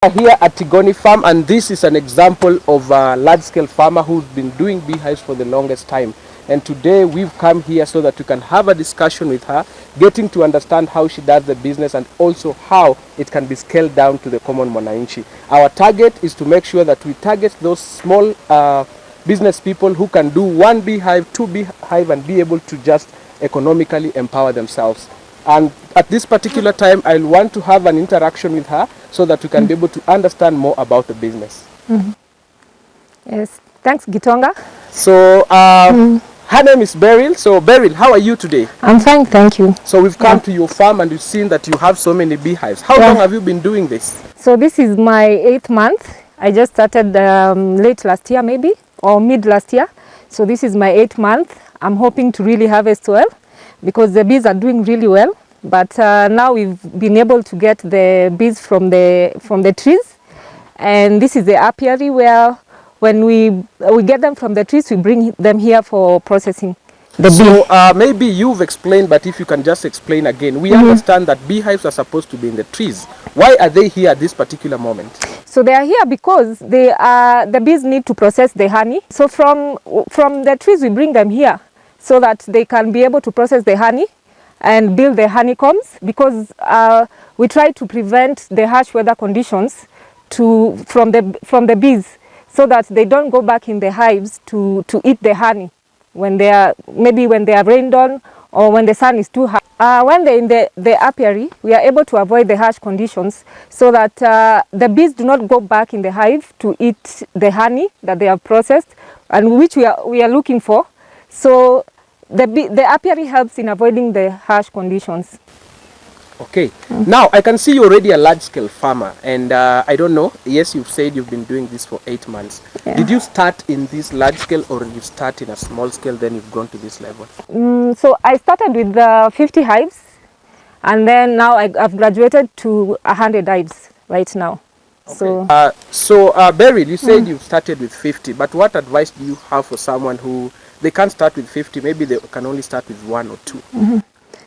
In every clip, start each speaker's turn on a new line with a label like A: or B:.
A: Here at Tigoni Farm, and this is an example of a large-scale farmer who's been doing beehives for the longest time. And today we've come here so that we can have a discussion with her, getting to understand how she does the business and also how it can be scaled down to the common mwananchi. Our target is to make sure that we target those small business people who can do one beehive, two beehive, and be able to just economically empower themselves. And at this particular time, I'll want to have an interaction with her so that we can be able to understand more about the business.
B: Yes, thanks Gitonga.
A: So her name is Beryl. So Beryl, how are you today?
B: I'm fine, thank you.
A: So we've come to your farm and we've seen that you have so many beehives. How long have you been doing this?
B: So this is my 8th month. I just started late last year maybe, or mid last year. So this is my 8th month. I'm hoping to really harvest well, because the bees are doing really well. But now we've been able to get the bees from the trees, and this is the apiary where when we get them from the trees, we bring them here for processing.
A: So maybe you've explained, but if you can just explain again. We understand that beehives are supposed to be in the trees. Why are they here at this particular moment?
B: So they are here because the bees need to process the honey. So from the trees we bring them here so that they can be able to process the honey and build the honeycombs, because we try to prevent the harsh weather conditions from the bees, so that they don't go back in the hives to eat the honey when they are rained on or when the sun is too hot. When they're in the apiary, we are able to avoid the harsh conditions so that the bees do not go back in the hive to eat the honey that they have processed and which we are looking for. So the apiary helps in avoiding the harsh conditions.
A: Okay. Now I can see you're already a large-scale farmer, and I don't know. Yes, you've said you've been doing this for 8 months.
B: Yeah.
A: Did you start in this large scale, or did you start in a small scale, then you've gone to this level?
B: So I started with 50 hives, and then now I've graduated to 100 hives right now.
A: Okay. So Beryl, you said you started with 50, but what advice do you have for someone who they can't start with 50? Maybe they can only start with 1 or 2.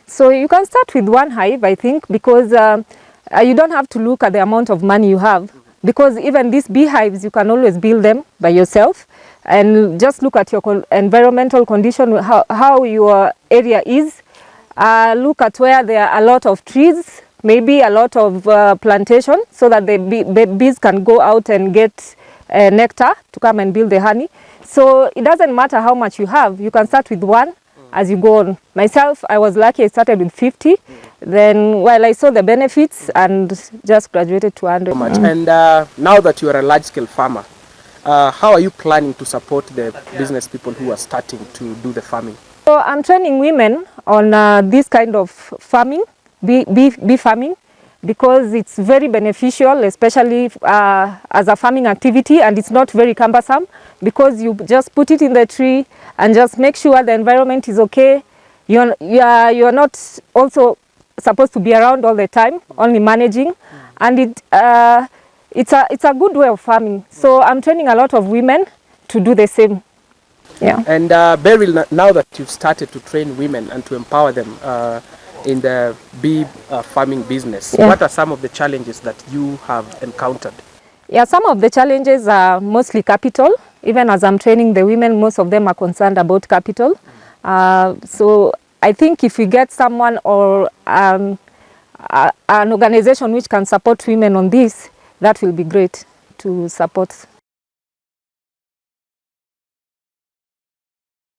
B: So you can start with 1 hive, I think, because you don't have to look at the amount of money you have, because even these beehives, you can always build them by yourself, and just look at your environmental condition, how your area is. Look at where there are a lot of trees, maybe a lot of plantation, so that the bees can go out and get nectar to come and build the honey. So it doesn't matter how much you have, you can start with 1 as you go on. Myself, I was lucky, I started with 50. Then while I saw the benefits and just graduated to 100.
A: And now that you are a large-scale farmer, how are you planning to support the business people who are starting to do the farming?
B: So I'm training women on this kind of farming, bee farming, because it's very beneficial, especially as a farming activity, and it's not very cumbersome, because you just put it in the tree and just make sure the environment is okay. You're not also supposed to be around all the time, only managing, and it's a good way of farming. So I'm training a lot of women to do the same. Yeah.
A: And Beryl, now that you've started to train women and to empower them in the bee farming business, what are some of the challenges that you have encountered?
B: Yeah, some of the challenges are mostly capital. Even as I'm training the women, most of them are concerned about capital. So I think if we get someone or an organization which can support women on this, that will be great to support